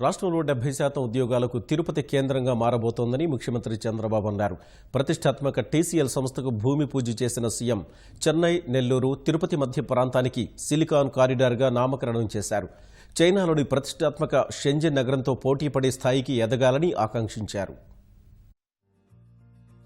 రాష్ట్రంలో 70% ఉద్యోగాలకు తిరుపతి కేంద్రంగా మారబోతోందని ముఖ్యమంత్రి చంద్రబాబు అన్నారు. ప్రతిష్టాత్మక టీసీఎల్ సంస్థకు భూమి పూజ చేసిన సీఎం చెన్నై, నెల్లూరు, తిరుపతి మధ్య ప్రాంతానికి సిలికాన్ కారిడార్గా నామకరణం చేశారు. చైనాలోని ప్రతిష్టాత్మక షెంజన్ నగరంతో పోటీపడే స్థాయికి ఎదగాలని ఆకాంక్షించారు.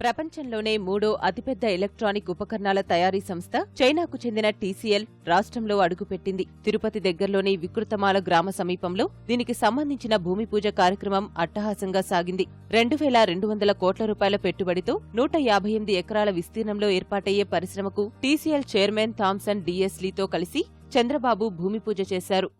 ప్రపంచంలోనే మూడో అతిపెద్ద ఎలక్ట్రానిక్ ఉపకరణాల తయారీ సంస్థ చైనాకు చెందిన టీసీఎల్ రాష్ట్రంలో అడుగుపెట్టింది. తిరుపతి దగ్గరలోని వికృతమాల గ్రామ సమీపంలో దీనికి సంబంధించిన భూమి పూజ కార్యక్రమం అట్టహాసంగా సాగింది. 2,200 కోట్ల రూపాయల పెట్టుబడితో 158 ఎకరాల విస్తీర్ణంలో ఏర్పాటయ్యే పరిశ్రమకు టీసీఎల్ చైర్మన్ థామ్సన్ డిఎస్ లీతో కలిసి చంద్రబాబు భూమి పూజ చేశారు.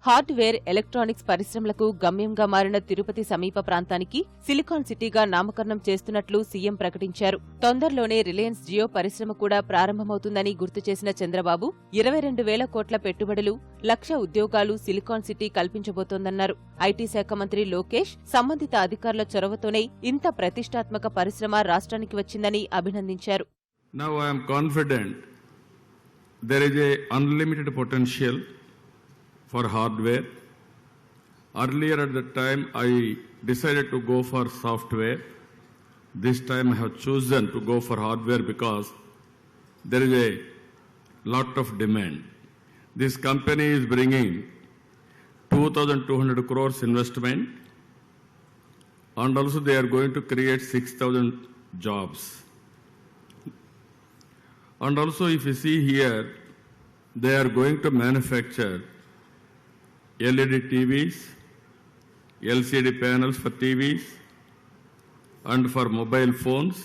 హార్డ్వేర్, ఎలక్ట్రానిక్స్ పరిశ్రమలకు గమ్యంగా మారిన తిరుపతి సమీప ప్రాంతానికి సిలికాన్ సిటీగా నామకరణం చేస్తున్నట్లు సీఎం ప్రకటించారు. తొందరలోనే రిలయన్స్ జియో పరిశ్రమ కూడా ప్రారంభమవుతుందని గుర్తు చేసిన చంద్రబాబు 22,000 కోట్ల పెట్టుబడులు, 1,00,000 ఉద్యోగాలు సిలికాన్ సిటీ కల్పించబోతోందన్నారు. ఐటీ శాఖ మంత్రి లోకేష్ సంబంధిత అధికారుల చొరవతోనే ఇంత ప్రతిష్టాత్మక పరిశ్రమ రాష్ట్రానికి వచ్చిందని అభినందించారు. Now I am confident there is a unlimited potential for hardware. Earlier at the time I decided to go for software. This time I have chosen to go for hardware because there is a lot of demand. This company is bringing 2,200 crores investment, and also they are going to create 6,000 jobs. And also if you see here, they are going to manufacture LED TVs, LCD panels for TVs, and for mobile phones.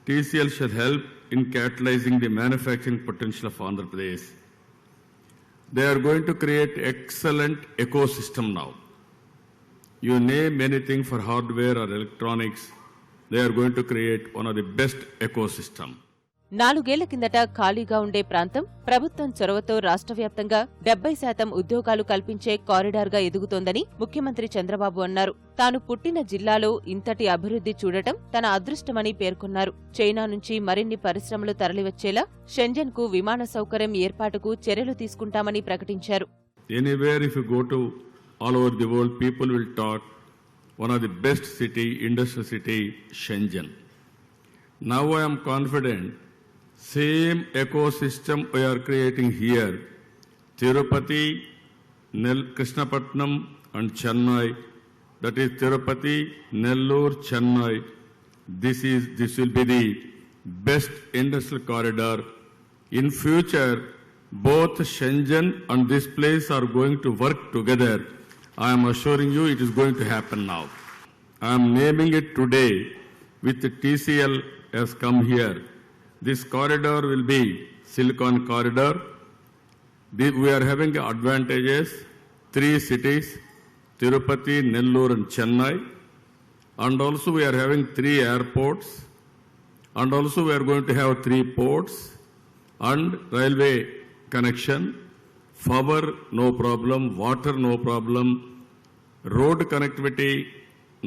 TCL shall help in catalyzing the manufacturing potential of Andhra Pradesh. They are going to create excellent ecosystem now. You name anything for hardware or electronics, they are going to create one of the best ecosystem. 4 ఏళ్ల కిందట ఖాళీగా ఉండే ప్రాంతం ప్రభుత్వం చొరవతో రాష్ట్ర వ్యాప్తంగా 70% ఉద్యోగాలు కల్పించే కారిడార్గా ఎదుగుతోందని ముఖ్యమంత్రి చంద్రబాబు అన్నారు. తాను పుట్టిన జిల్లాలో ఇంతటి అభివృద్ధి చూడటం తన అదృష్టమని పేర్కొన్నారు. చైనా నుంచి మరిన్ని పరిశ్రమలు తరలివచ్చేలా షెంజన్కు విమాన సౌకర్యం ఏర్పాటుకు చర్యలు తీసుకుంటామని ప్రకటించారు. Anywhere if you go to all over the world, people will talk one of the best city, industrial city, Shenzhen. Now I am confident same ecosystem we are creating here, Tirupati, Krishnapatnam and Chennai, that is Tirupati, Nellore, Chennai. This will be the best industrial corridor. In future, both Shenzhen and this place are going to work together. I am assuring you it is going to happen now. I am naming it today with the TCL has come here. This corridor will be Silicon Corridor. We are having advantages, 3 cities, Tirupati, Nellore and Chennai. And also we are having 3 airports. And also we are going to have 3 ports and railway connection. Power, no problem. Water, no problem. Road connectivity,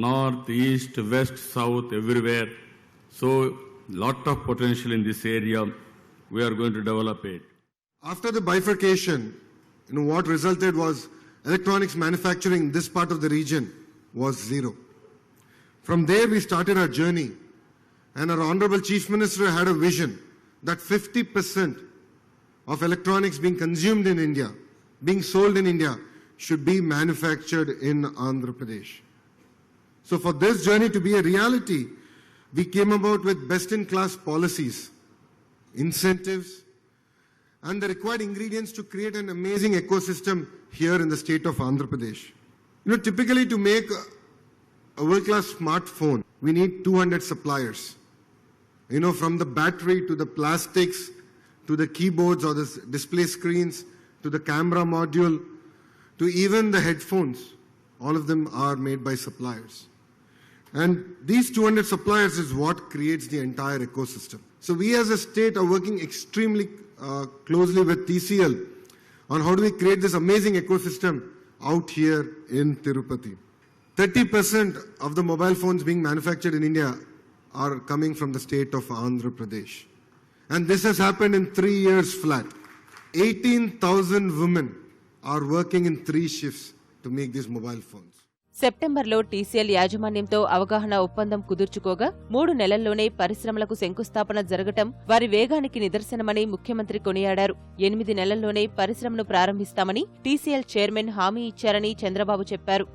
north, east, west, south, everywhere. So, lot of potential in this area. We are going to develop it. After the bifurcation, what resulted was electronics manufacturing in this part of the region was 0. From there we started our journey, and our Honorable Chief Minister had a vision that 50% of electronics being consumed in India, being sold in India, should be manufactured in Andhra Pradesh. So for this journey to be a reality, we came about with best-in-class policies, incentives, and the required ingredients to create an amazing ecosystem here in the state of Andhra Pradesh. Typically to make a world-class smartphone, we need 200 suppliers. From the battery to the plastics, to the keyboards or the display screens, to the camera module, to even the headphones, all of them are made by suppliers. And these 200 suppliers is what creates the entire ecosystem. So we as a state are working extremely closely with TCL on how do we create this amazing ecosystem out here in Tirupati. 30% of the mobile phones being manufactured in India are coming from the state of Andhra Pradesh. And this has happened in 3 years flat. 18,000 women are working in 3 shifts to make these mobile phones. సెప్టెంబర్లో TCL యాజమాన్యంతో అవగాహన ఒప్పందం కుదుర్చుకోగా 3 నెలల్లోనే పరిశ్రమలకు శంకుస్థాపన జరగటం వారి వేగానికి నిదర్శనమని ముఖ్యమంత్రి కొనియాడారు. 8 నెలల్లోనే పరిశ్రమను ప్రారంభిస్తామని టీసీఎల్ చైర్మన్ హామీ ఇచ్చారని చంద్రబాబు చెప్పారు.